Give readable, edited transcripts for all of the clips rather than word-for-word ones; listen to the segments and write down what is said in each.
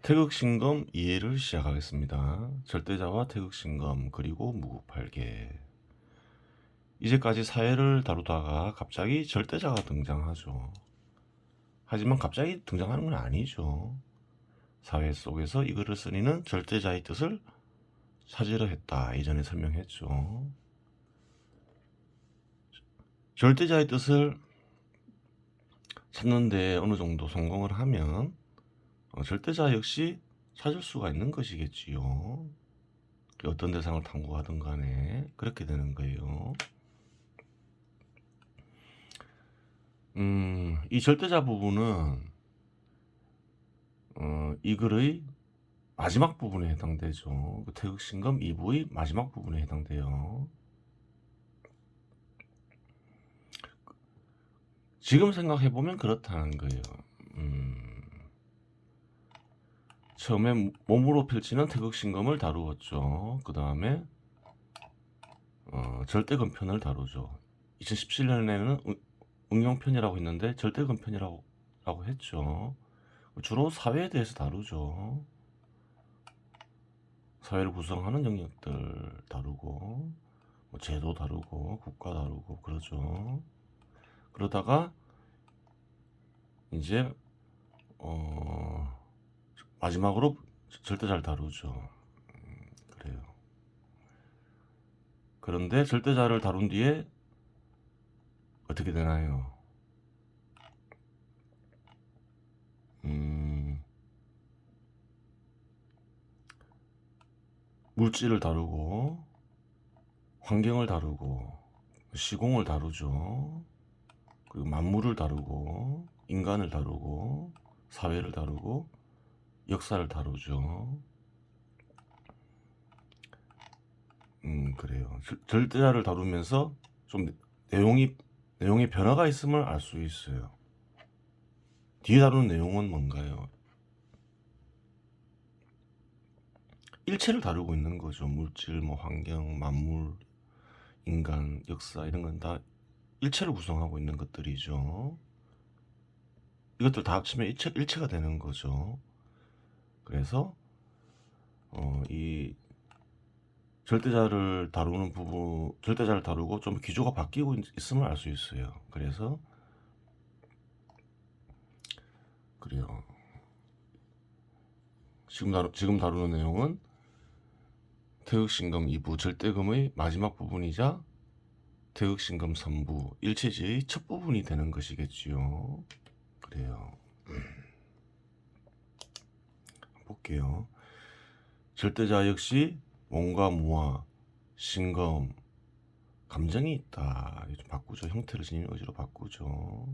태극신검 이해를 시작하겠습니다. 절대자와 태극신검 그리고 무구팔계. 이제까지 사회를 다루다가 갑자기 절대자가 등장하죠. 하지만 갑자기 등장하는 건 아니죠. 사회 속에서 이 글을 쓴 이는 절대자의 뜻을 찾으려 했다. 이전에 설명했죠. 절대자의 뜻을 찾는데 어느 정도 성공을 하면 절대자 역시 찾을 수가 있는 것이겠지요. 어떤 대상을 탐구하든 간에 그렇게 되는 거예요. 이 절대자 부분은 이 글의 마지막 부분에 해당되죠. 그 태극신검 2부의 마지막 부분에 해당돼요. 지금 생각해보면 그렇다는 거예요. 처음에 몸으로 펼치는 태극신검을 다루었죠. 그 다음에 절대건편을 다루죠. 2017년에는 응용편이라고 했는데 절대건편이라고 했죠. 주로 사회에 대해서 다루죠. 사회를 구성하는 영역들 다루고 뭐 제도 다루고 국가 다루고 그러죠. 그러다가 이제 마지막으로 절대자를 다루죠. 그래요. 그런데 절대자를 다룬 뒤에 어떻게 되나요? 물질을 다루고 환경을 다루고 시공을 다루죠. 그리고 만물을 다루고 인간을 다루고 사회를 다루고 역사를 다루죠. 그래요. 절대자를 다루면서 좀 내용의 변화가 있음을 알 수 있어요. 뒤에 다루는 내용은 뭔가요? 일체를 다루고 있는 거죠. 물질, 뭐 환경, 만물, 인간, 역사 이런 건 다 일체를 구성하고 있는 것들이죠. 이것들 다 합치면 일체가 되는 거죠. 그래서 이 절대자를 다루는 부분, 절대자를 다루고 좀 기조가 바뀌고 있음을 알 수 있어요. 그래서 그래요. 지금 다루는 내용은 태극신검 2부 절대금의 마지막 부분이자 태극신검 3부 일체지의 첫 부분이 되는 것이겠지요. 그래요. 볼게요. 절대자 역시 몸과 무와 신검 감정이 있다. 좀 바꾸죠. 형태를 지닌 의지로 바꾸죠.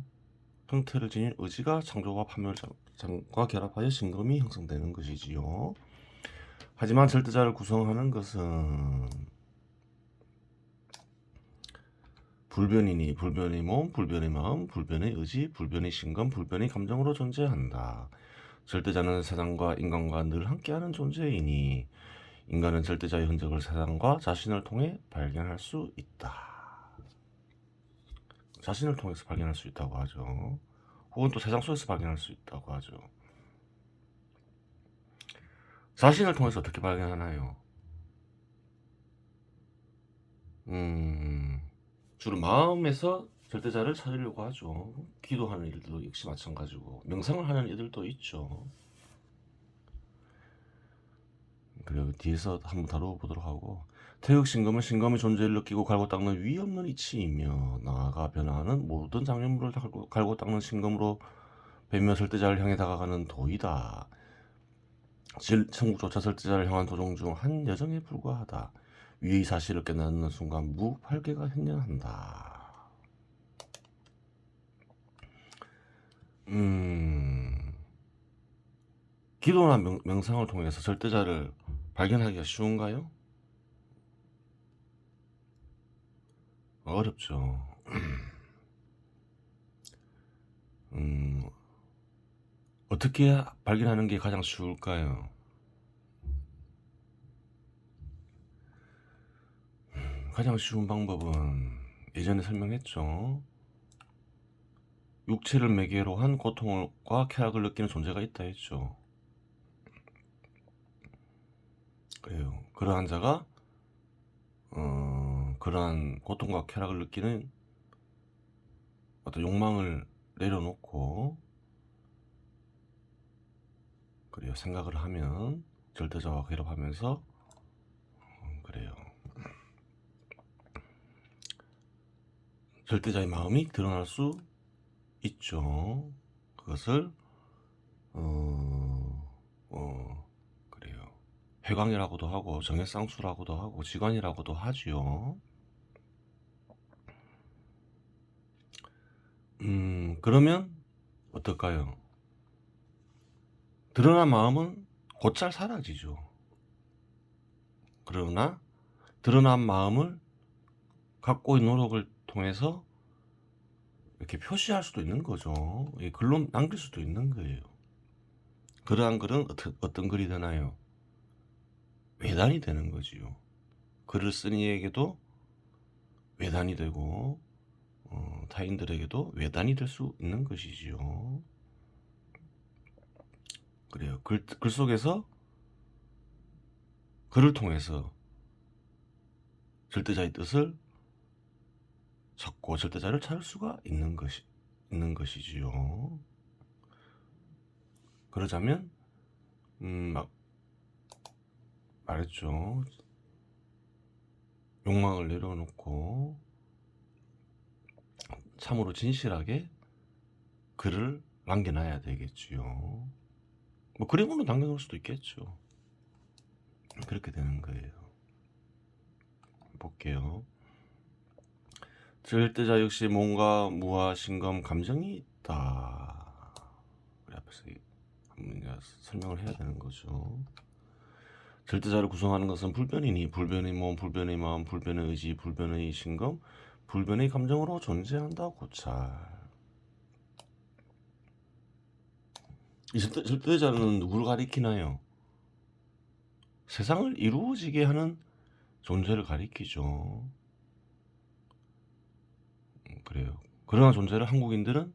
형태를 지닌 의지가 창조와 파멸과 결합하여 신검이 형성되는 것이지요. 하지만 절대자를 구성하는 것은 불변이니 불변의 몸, 불변의 마음, 불변의 의지, 불변의 신검, 불변의 감정으로 존재한다. 절대자는 세상과 인간과 늘 함께하는 존재이니 인간은 절대자의 흔적을 세상과 자신을 통해 발견할 수 있다. 자신을 통해서 발견할 수 있다고 하죠. 혹은 또 세상 속에서 발견할 수 있다고 하죠. 자신을 통해서 어떻게 발견하나요? 주로 마음에서 절대자를 찾으려고 하죠. 기도하는 일도 역시 마찬가지고 명상을 하는 이들도 있죠. 그리고 뒤에서 한번 다뤄보도록 하고 태극신검은 신검의 존재를 느끼고 갈고 닦는 위 없는 이치이며 나아가 변화하는 모든 장애물을 갈고 닦는 신검으로 뱀며 절대자를 향해 다가가는 도이다. 천국조차 절대자를 향한 도중 중 한 여정에 불과하다. 위의 사실을 깨닫는 순간 무팔계가 현현한다. 기도나 명상을 통해서 절대자를 발견하기가 쉬운가요? 어렵죠. 어떻게 발견하는 게 가장 쉬울까요? 가장 쉬운 방법은 예전에 설명했죠. 육체를 매개로 한 고통과 쾌락을 느끼는 존재가 있다 했죠. 그래요. 그러한 자가 그러한 고통과 쾌락을 느끼는 어떤 욕망을 내려놓고 그래요. 생각을 하면 절대자와 결합하면서 그래요. 절대자의 마음이 드러날 수 있죠. 그것을 그래요. 회광이라고도 하고 정해쌍수라고도 하고 지관이라고도 하지요. 그러면 어떨까요? 드러난 마음은 곧잘 사라지죠. 그러나 드러난 마음을 갖고의 노력을 통해서 이렇게 표시할 수도 있는 거죠. 글로 남길 수도 있는 거예요. 그러한 글은 어떤 글이 되나요? 외단이 되는 거지요. 글을 쓴 이에게도 외단이 되고 타인들에게도 외단이 될 수 있는 것이지요. 그래요. 글 속에서 글을 통해서 절대자의 뜻을 찾고 절대자를 찾을 수가 있는 것이지요. 그러자면 말했죠. 욕망을 내려놓고 참으로 진실하게 글을 남겨놔야 되겠지요. 뭐 그림으로 남겨놓을 수도 있겠죠. 그렇게 되는 거예요. 볼게요. 절대자 역시 뭔가 무아 신검 감정이 있다. 우리 앞에서 한번 설명을 해야 되는 거죠. 절대자를 구성하는 것은 불변이니 불변의 몸, 불변의 마음, 불변의 의지, 불변의 신검, 불변의 감정으로 존재한다. 고찰. 이 절대자는 누구를 가리키나요? 세상을 이루어지게 하는 존재를 가리키죠. 그래요. 그러한 존재를 한국인들은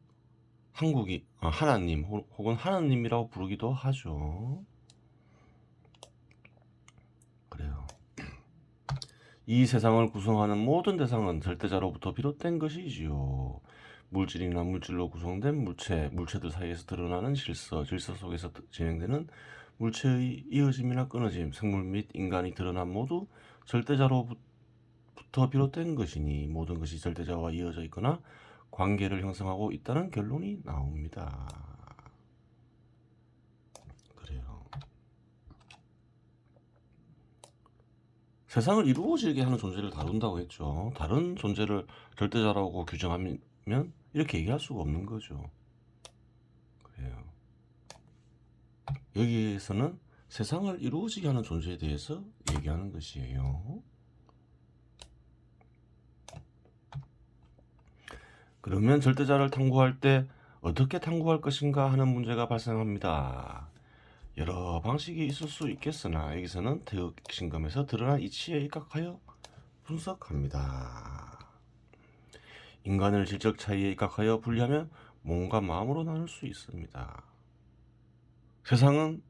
하나님 혹은 하나님이라고 부르기도 하죠. 그래요. 이 세상을 구성하는 모든 대상은 절대자로부터 비롯된 것이지요. 물질이나 물질로 구성된 물체들 사이에서 드러나는 질서 속에서 진행되는 물체의 이어짐이나 끊어짐, 생물 및 인간이 드러난 모두 절대자로부터 비롯된 것이니 모든 것이 절대자와 이어져 있거나 관계를 형성하고 있다는 결론이 나옵니다. 그래요. 세상을 이루어지게 하는 존재를 다룬다고 했죠. 다른 존재를 절대자라고 규정하면 이렇게 얘기할 수가 없는 거죠. 그래요. 여기에서는 세상을 이루어지게 하는 존재에 대해서 얘기하는 것이에요. 그러면 절대자를 탐구할 때 어떻게 탐구할 것인가 하는 문제가 발생합니다. 여러 방식이 있을 수 있겠으나 여기서는 태극신검에서 드러난 이치에 입각하여 분석합니다. 인간을 질적 차이에 입각하여 분리하면 몸과 마음으로 나눌 수 있습니다. 세상은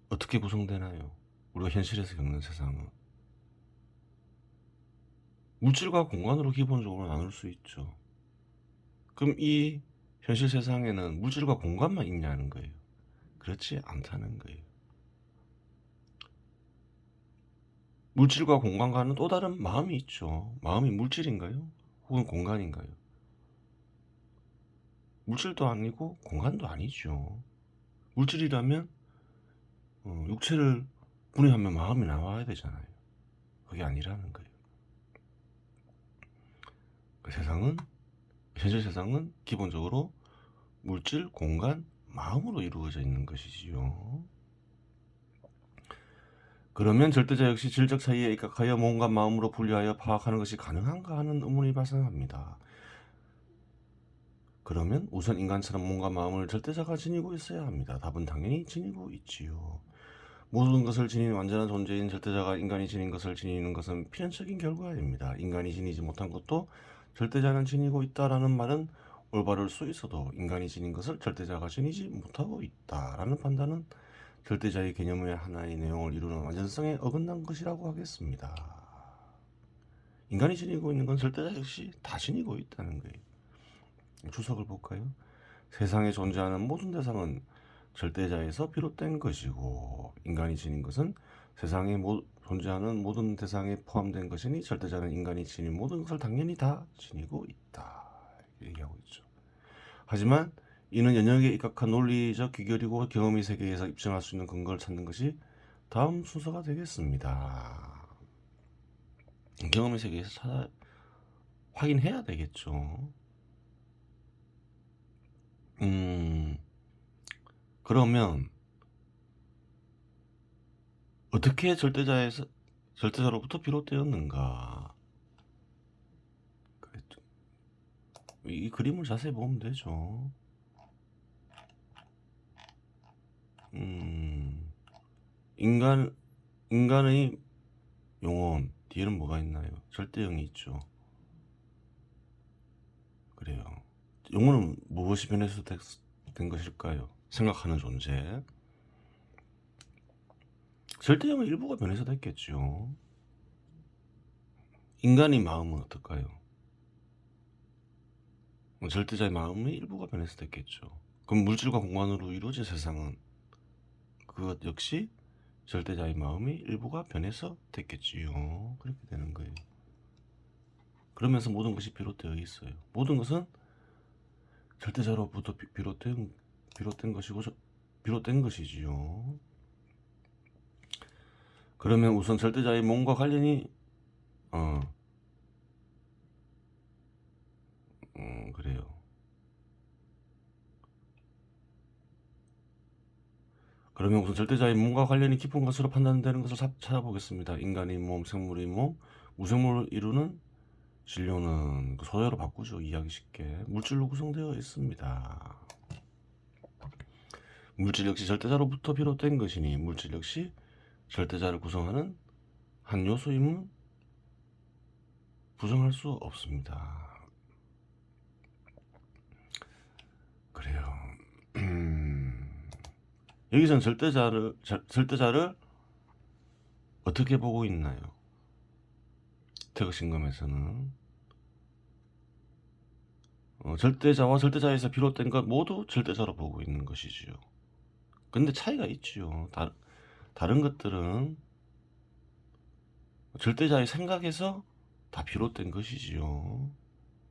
어떻게 구성되나요? 우리가 현실에서 겪는 세상은 물질과 공간으로 기본적으로 나눌 수 있죠. 그럼 이 현실 세상에는 물질과 공간만 있냐는 거예요. 그렇지 않다는 거예요. 물질과 공간과는 또 다른 마음이 있죠. 마음이 물질인가요? 혹은 공간인가요? 물질도 아니고 공간도 아니죠. 물질이라면 육체를 분해하면 마음이 나와야 되잖아요. 그게 아니라는 거예요. 그 현실 세상은 기본적으로 물질, 공간, 마음으로 이루어져 있는 것이지요. 그러면 절대자 역시 질적 차이에 입각하여 몸과 마음으로 분리하여 파악하는 것이 가능한가 하는 의문이 발생합니다. 그러면 우선 인간처럼 몸과 마음을 절대자가 지니고 있어야 합니다. 답은 당연히 지니고 있지요. 모든 것을 지닌 완전한 존재인 절대자가 인간이 지닌 것을 지니는 것은 필연적인 결과입니다. 인간이 지니지 못한 것도 절대자는 지니고 있다라는 말은 올바를 수 있어도 인간이 지닌 것을 절대자가 지니지 못하고 있다라는 판단은 절대자의 개념의 하나의 내용을 이루는 완전성에 어긋난 것이라고 하겠습니다. 인간이 지니고 있는 건 절대자 역시 다 지니고 있다는 거예요. 주석을 볼까요? 세상에 존재하는 모든 대상은 절대자에서 비롯된 것이고 인간이 지닌 것은 세상에 존재하는 모든 대상에 포함된 것이니 절대자는 인간이 지닌 모든 것을 당연히 다 지니고 있다. 얘기하고 있죠. 하지만 이는 연역에 입각한 논리적 귀결이고 경험의 세계에서 입증할 수 있는 근거를 찾는 것이 다음 순서가 되겠습니다. 경험의 세계에서 찾아 확인해야 되겠죠. 그러면 어떻게 절대자로부터 비롯되었는가? 그랬죠. 이 그림을 자세히 보면 되죠. 인간의 영혼 뒤에는 뭐가 있나요? 절대형이 있죠. 그래요. 영혼은 무엇이 변해서 된 것일까요? 생각하는 존재. 절대형의 일부가 변해서 됐겠죠. 인간의 마음은 어떨까요? 절대자의 마음의 일부가 변해서 됐겠죠. 그럼 물질과 공간으로 이루어진 세상은 그것 역시 절대자의 마음의 일부가 변해서 됐겠지요. 그렇게 되는 거예요. 그러면서 모든 것이 비롯되어 있어요. 모든 것은 절대자로부터 비롯된 것이지요. 그러면 우선 절대자의 몸과 관련이 그래요. 그러면 우선 절대자의 몸과 관련이 깊은 것으로 판단되는 것을 찾아보겠습니다. 인간의 몸, 생물의 몸, 무생물을 이루는 진료는 소재로 바꾸죠. 이해하기 쉽게. 물질로 구성되어 있습니다. 물질 역시 절대자로부터 비롯된 것이니 물질 역시 절대자를 구성하는 한 요소임은 부정할 수 없습니다. 그래요. 여기서는 절대자를 어떻게 보고 있나요? 태극신검에서는 절대자와 절대자에서 비롯된 것 모두 절대자로 보고 있는 것이지요. 근데 차이가 있지요. 다른 것들은 절대자의 생각에서 다 비롯된 것이지요.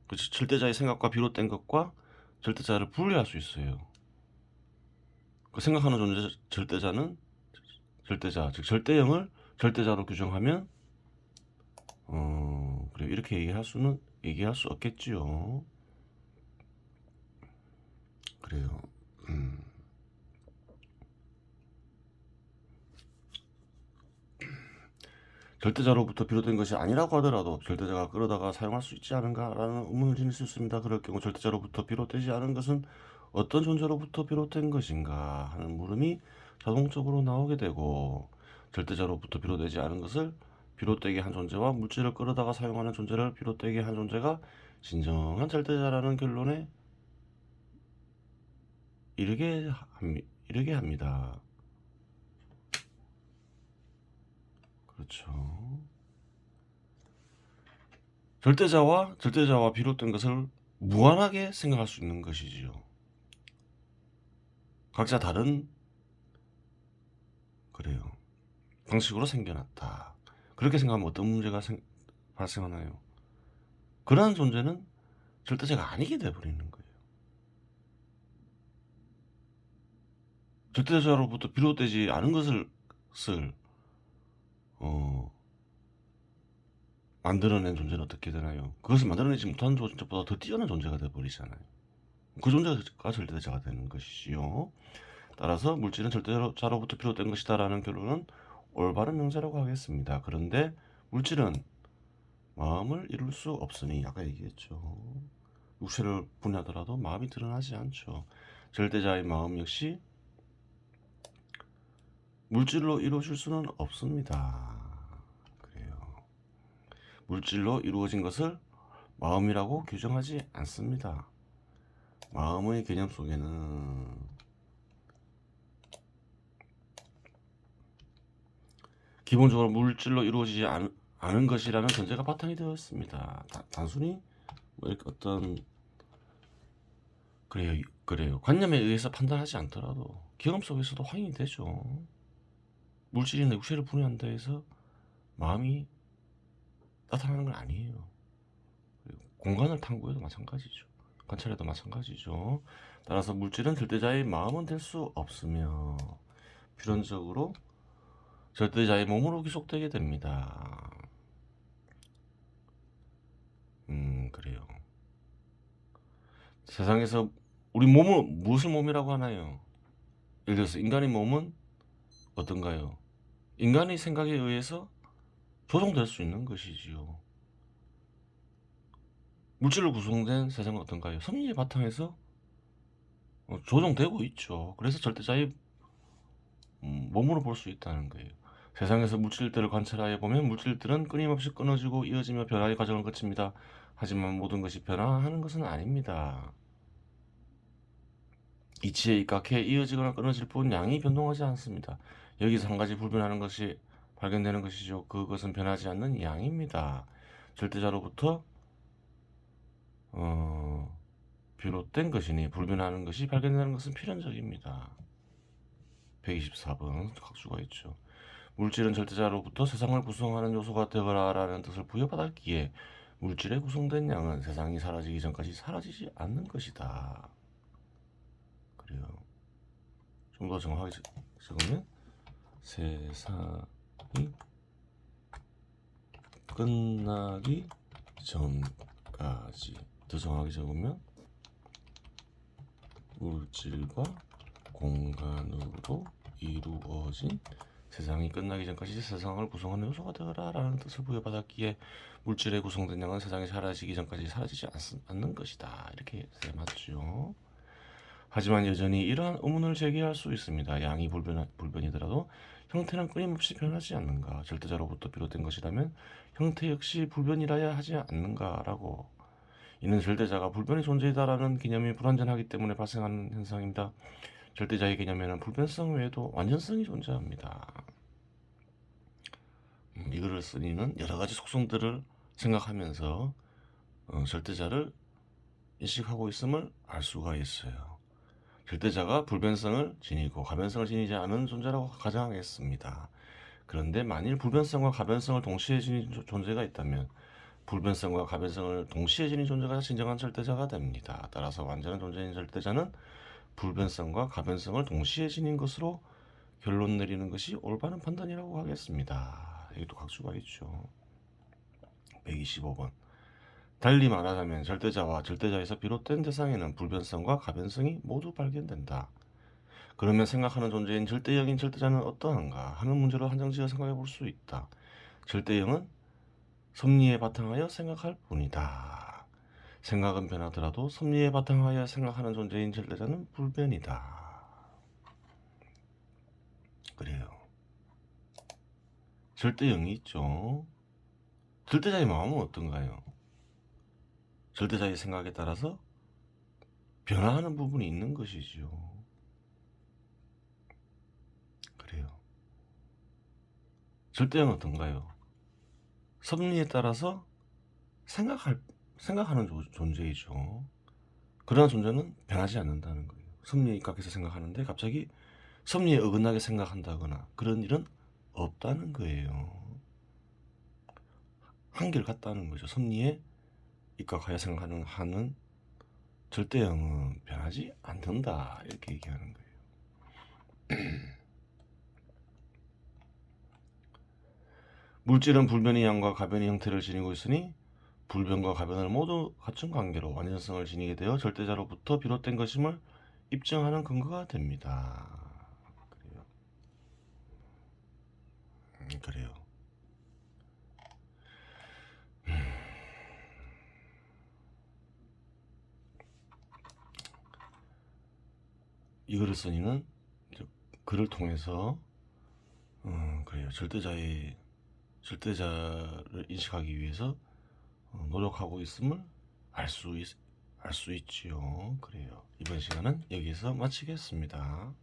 그래서 절대자의 생각과 비롯된 것과 절대자를 분리할 수 있어요. 그 생각하는 존재 절대자는 절대자, 즉 절대형을 절대자로 규정하면 그래 이렇게 얘기할 수 없겠지요. 그래요. 절대자로부터 비롯된 것이 아니라고 하더라도 절대자가 끌어다가 사용할 수 있지 않은가라는 의문을 지닐 수 있습니다. 그럴 경우 절대자로부터 비롯되지 않은 것은 어떤 존재로부터 비롯된 것인가 하는 물음이 자동적으로 나오게 되고 절대자로부터 비롯되지 않은 것을 비롯되게 한 존재와 물질을 끌어다가 사용하는 존재를 비롯되게 한 존재가 진정한 절대자라는 결론에 이르게 합니다. 그렇죠. 절대자와 비롯된 것을 무한하게 생각할 수 있는 것이지요. 각자 다른 그래요. 방식으로 생겨났다. 그렇게 생각하면 어떤 문제가 발생하나요? 그러한 존재는 절대자가 아니게 돼버리는 거예요. 절대자로부터 비롯되지 않은 것을 만들어낸 존재는 어떻게 되나요? 그것을 만들어내지 못한 존재보다 더 뛰어난 존재가 되어버리잖아요. 그 존재가 절대자가 되는 것이지요. 따라서 물질은 절대자로부터 비롯된 것이다라는 결론은 올바른 명제라고 하겠습니다. 그런데 물질은 마음을 이룰 수 없으니 아까 얘기했죠. 육체를 분해하더라도 마음이 드러나지 않죠. 절대자의 마음 역시 물질로 이루어질 수는 없습니다. 그래요. 물질로 이루어진 것을 마음이라고 규정하지 않습니다. 마음의 개념 속에는 기본적으로 물질로 이루어지지 않은 것이라는 전제가 바탕이 되었습니다. 단순히 뭐 이렇게 어떤 그래요. 관념에 의해서 판단하지 않더라도 경험 속에서도 확인이 되죠. 물질이나 육체를 분해한다 해서 마음이 나타나는 건 아니에요. 공간을 탐구해도 마찬가지죠. 관찰해도 마찬가지죠. 따라서 물질은 절대자의 마음은 될 수 없으며 필연적으로 절대자의 몸으로 귀속되게 됩니다. 그래요. 세상에서 우리 몸을 무엇을 몸이라고 하나요? 예를 들어서 인간의 몸은 어떤가요? 인간의 생각에 의해서 조종될 수 있는 것이지요. 물질로 구성된 세상은 어떤가요? 섭리의 바탕에서 조종되고 있죠. 그래서 절대자의 몸으로 볼 수 있다는 거예요. 세상에서 물질들을 관찰하여 보면 물질들은 끊임없이 끊어지고 이어지며 변화의 과정을 거칩니다. 하지만 모든 것이 변화하는 것은 아닙니다. 이치에 입각해 이어지거나 끊어질 뿐 양이 변동하지 않습니다. 여기서 한 가지 불변하는 것이 발견되는 것이죠. 그것은 변하지 않는 양입니다. 절대자로부터 비롯된 것이니 불변하는 것이 발견되는 것은 필연적입니다. 124번 각수가 있죠. 물질은 절대자로부터 세상을 구성하는 요소가 되거라라는 뜻을 부여받았기에 물질에 구성된 양은 세상이 사라지기 전까지 사라지지 않는 것이다. 그래요. 좀 더 정확하게 적으면 세상이 끝나기 전까지, 더 정확하게 적으면 물질과 공간으로 이루어진 세상이 끝나기 전까지 세상을 구성하는 요소가 되어라라는 뜻을 부여받았기에 물질에 구성된 양은 세상이 사라지기 전까지 사라지지 않는 것이다. 이렇게 맞죠. 하지만 여전히 이러한 의문을 제기할 수 있습니다. 양이 불변이더라도 형태는 끊임없이 변하지 않는가? 절대자로부터 비롯된 것이라면 형태 역시 불변이라야 하지 않는가라고. 이는 절대자가 불변의 존재이다라는 개념이 불완전하기 때문에 발생하는 현상입니다. 절대자의 개념에는 불변성 외에도 완전성이 존재합니다. 이거를 쓴 이는 여러 가지 속성들을 생각하면서 절대자를 인식하고 있음을 알 수가 있어요. 절대자가 불변성을 지니고 가변성을 지니지 않은 존재라고 가정하겠습니다. 그런데 만일 불변성과 가변성을 동시에 지닌 존재가 있다면 불변성과 가변성을 동시에 지닌 존재가 진정한 절대자가 됩니다. 따라서 완전한 존재인 절대자는 불변성과 가변성을 동시에 지닌 것으로 결론 내리는 것이 올바른 판단이라고 하겠습니다. 여기도 각수가 있죠. 125번. 달리 말하자면 절대자와 절대자에서 비롯된 대상에는 불변성과 가변성이 모두 발견된다. 그러면 생각하는 존재인 절대형인 절대자는 어떠한가 하는 문제로 한정지어 생각해 볼 수 있다. 절대형은 섭리에 바탕하여 생각할 뿐이다. 생각은 변하더라도 섭리에 바탕하여 생각하는 존재인 절대자는 불변이다. 그래요. 절대형이 있죠. 절대자의 마음은 어떤가요? 절대자의 생각에 따라서 변화하는 부분이 있는 것이지요. 그래요. 절대형은 어떤가요? 섭리에 따라서 생각하는 존재이죠. 그러한 존재는 변하지 않는다는 거예요. 섭리에 입각해서 생각하는데 갑자기 섭리에 어긋나게 생각한다거나 그런 일은 없다는 거예요. 한결같다는 거죠. 섭리에 입각하여 생각하는 절대형은 변하지 않는다. 이렇게 얘기하는 거예요. 물질은 불변의 양과 가변의 형태를 지니고 있으니 불변과 가변을 모두 갖춘 관계로 완전성을 지니게 되어 절대자로부터 비롯된 것임을 입증하는 근거가 됩니다. 그래요. 이거를 써니는 글을 통해서 그래요. 절대자를 인식하기 위해서 노력하고 있음을 알 수 있지요. 그래요. 이번 시간은 여기서 마치겠습니다.